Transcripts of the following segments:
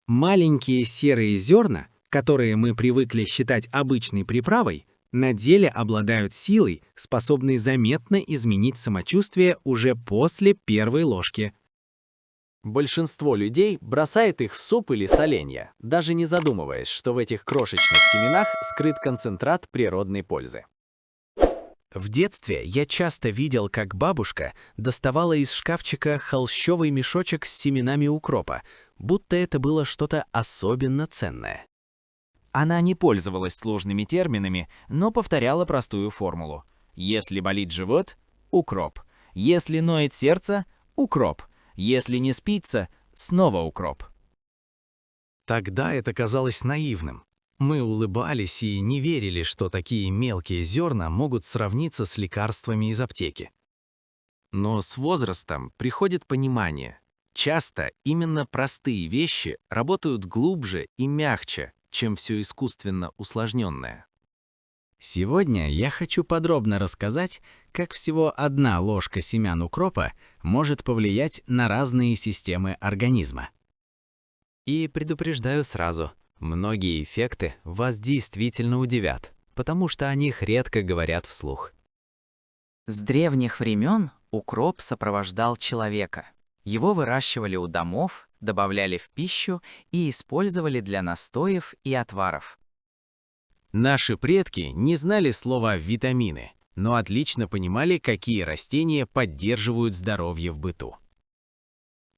Маленькие серые зерна, которые мы привыкли считать обычной приправой, на деле обладают силой, способной заметно изменить самочувствие уже после первой ложки. Большинство людей бросает их в суп или соленья, даже не задумываясь, что в этих крошечных семенах скрыт концентрат природной пользы. В детстве я часто видел, как бабушка доставала из шкафчика холщовый мешочек с семенами укропа, будто это было что-то особенно ценное. Она не пользовалась сложными терминами, но повторяла простую формулу. Если болит живот – укроп. Если ноет сердце – укроп. Если не спится – снова укроп. Тогда это казалось наивным. Мы улыбались и не верили, что такие мелкие зерна могут сравниться с лекарствами из аптеки. Но с возрастом приходит понимание. Часто именно простые вещи работают глубже и мягче, чем все искусственно усложненное. Сегодня я хочу подробно рассказать, как всего одна ложка семян укропа может повлиять на разные системы организма. И предупреждаю сразу, многие эффекты вас действительно удивят, потому что о них редко говорят вслух. С древних времен укроп сопровождал человека. Его выращивали у домов, добавляли в пищу и использовали для настоев и отваров. Наши предки не знали слова «витамины», но отлично понимали, какие растения поддерживают здоровье в быту.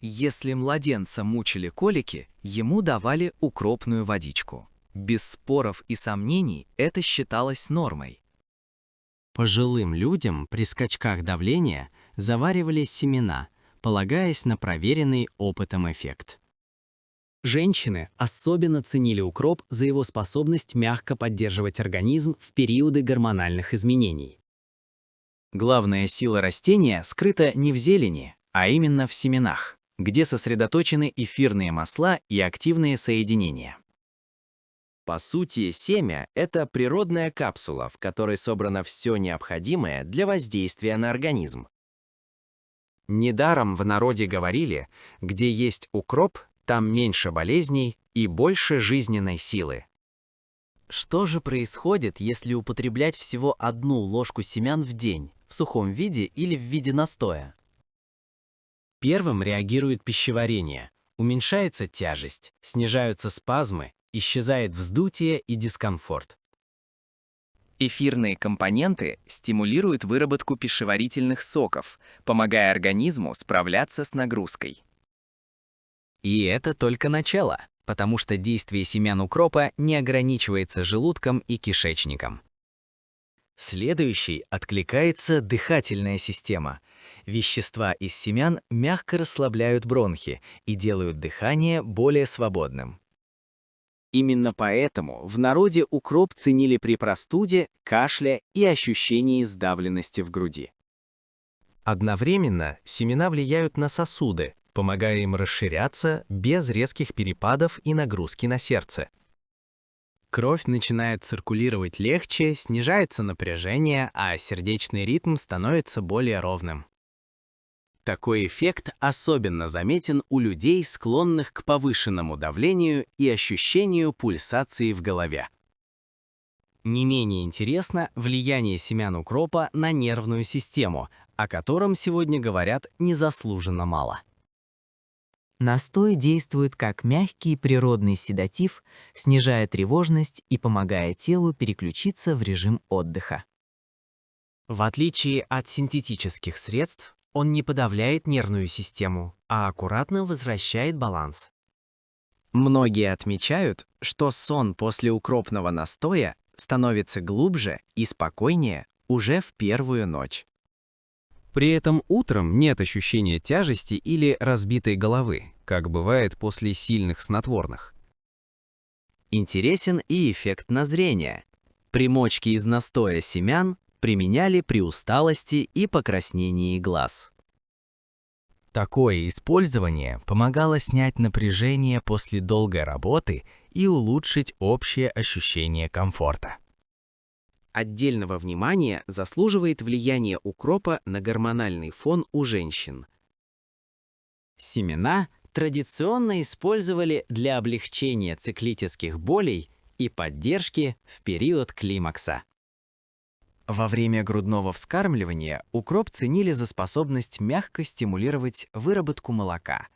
Если младенца мучили колики, ему давали укропную водичку. Без споров и сомнений это считалось нормой. Пожилым людям при скачках давления заваривались семена, полагаясь на проверенный опытом эффект. Женщины особенно ценили укроп за его способность мягко поддерживать организм в периоды гормональных изменений. Главная сила растения скрыта не в зелени, а именно в семенах, где сосредоточены эфирные масла и активные соединения. По сути, семя – это природная капсула, в которой собрано все необходимое для воздействия на организм. Недаром в народе говорили, где есть укроп, там меньше болезней и больше жизненной силы. Что же происходит, если употреблять всего одну ложку семян в день, в сухом виде или в виде настоя? Первым реагирует пищеварение, уменьшается тяжесть, снижаются спазмы, исчезает вздутие и дискомфорт. Эфирные компоненты стимулируют выработку пищеварительных соков, помогая организму справляться с нагрузкой. И это только начало, потому что действие семян укропа не ограничивается желудком и кишечником. Следующей откликается дыхательная система. Вещества из семян мягко расслабляют бронхи и делают дыхание более свободным. Именно поэтому в народе укроп ценили при простуде, кашле и ощущении сдавленности в груди. Одновременно семена влияют на сосуды, помогая им расширяться без резких перепадов и нагрузки на сердце. Кровь начинает циркулировать легче, снижается напряжение, а сердечный ритм становится более ровным. Такой эффект особенно заметен у людей, склонных к повышенному давлению и ощущению пульсации в голове. Не менее интересно влияние семян укропа на нервную систему, о котором сегодня говорят незаслуженно мало. Настой действует как мягкий природный седатив, снижая тревожность и помогая телу переключиться в режим отдыха. В отличие от синтетических средств, он не подавляет нервную систему, а аккуратно возвращает баланс. Многие отмечают, что сон после укропного настоя становится глубже и спокойнее уже в первую ночь. При этом утром нет ощущения тяжести или разбитой головы, как бывает после сильных снотворных. Интересен и эффект на зрение. Примочки из настоя семян применяли при усталости и покраснении глаз. Такое использование помогало снять напряжение после долгой работы и улучшить общее ощущение комфорта. Отдельного внимания заслуживает влияние укропа на гормональный фон у женщин. Семена традиционно использовали для облегчения циклических болей и поддержки в период климакса. Во время грудного вскармливания укроп ценили за способность мягко стимулировать выработку молока.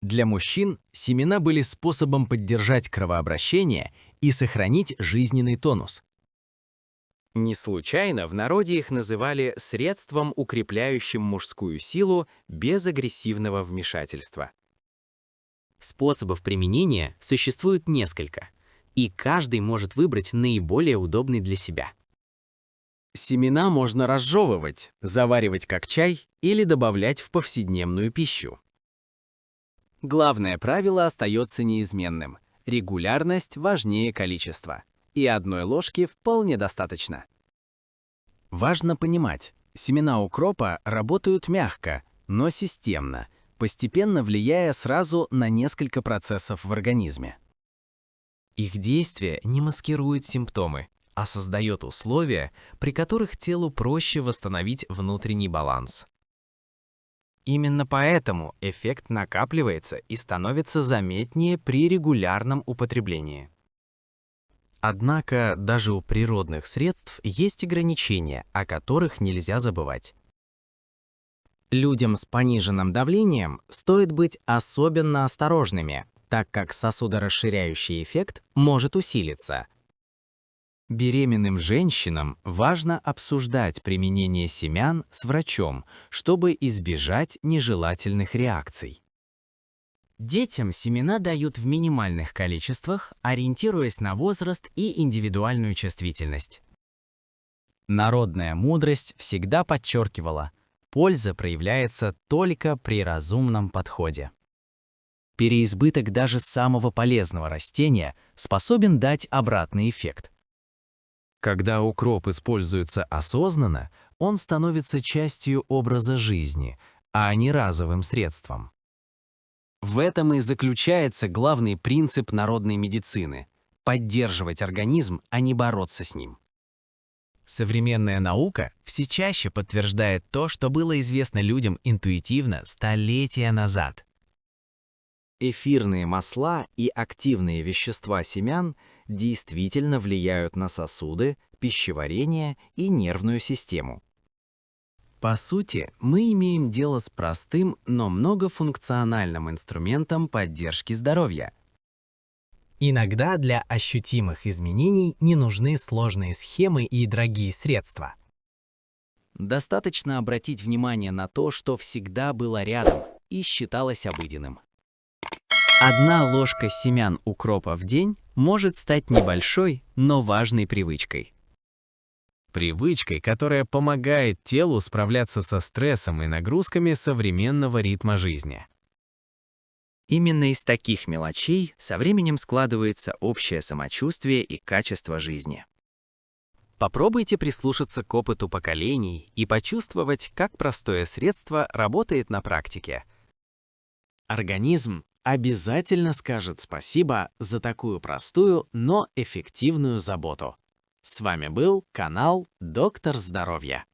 Для мужчин семена были способом поддержать кровообращение и сохранить жизненный тонус. Не случайно в народе их называли средством, укрепляющим мужскую силу без агрессивного вмешательства. Способов применения существует несколько, и каждый может выбрать наиболее удобный для себя. Семена можно разжевывать, заваривать как чай или добавлять в повседневную пищу. Главное правило остается неизменным. Регулярность важнее количества. И одной ложки вполне достаточно. Важно понимать, семена укропа работают мягко, но системно, постепенно влияя сразу на несколько процессов в организме. Их действие не маскирует симптомы, а создает условия, при которых телу проще восстановить внутренний баланс. Именно поэтому эффект накапливается и становится заметнее при регулярном употреблении. Однако даже у природных средств есть ограничения, о которых нельзя забывать. Людям с пониженным давлением стоит быть особенно осторожными, так как сосудорасширяющий эффект может усилиться. Беременным женщинам важно обсуждать применение семян с врачом, чтобы избежать нежелательных реакций. Детям семена дают в минимальных количествах, ориентируясь на возраст и индивидуальную чувствительность. Народная мудрость всегда подчеркивала, польза проявляется только при разумном подходе. Переизбыток даже самого полезного растения способен дать обратный эффект. Когда укроп используется осознанно, он становится частью образа жизни, а не разовым средством. В этом и заключается главный принцип народной медицины – поддерживать организм, а не бороться с ним. Современная наука все чаще подтверждает то, что было известно людям интуитивно столетия назад. Эфирные масла и активные вещества семян действительно влияют на сосуды, пищеварение и нервную систему. По сути, мы имеем дело с простым, но многофункциональным инструментом поддержки здоровья. Иногда для ощутимых изменений не нужны сложные схемы и дорогие средства. Достаточно обратить внимание на то, что всегда было рядом и считалось обыденным. Одна ложка семян укропа в день может стать небольшой, но важной привычкой. Привычкой, которая помогает телу справляться со стрессом и нагрузками современного ритма жизни. Именно из таких мелочей со временем складывается общее самочувствие и качество жизни. Попробуйте прислушаться к опыту поколений и почувствовать, как простое средство работает на практике. Организм обязательно скажет спасибо за такую простую, но эффективную заботу. С вами был канал Доктор Здоровья.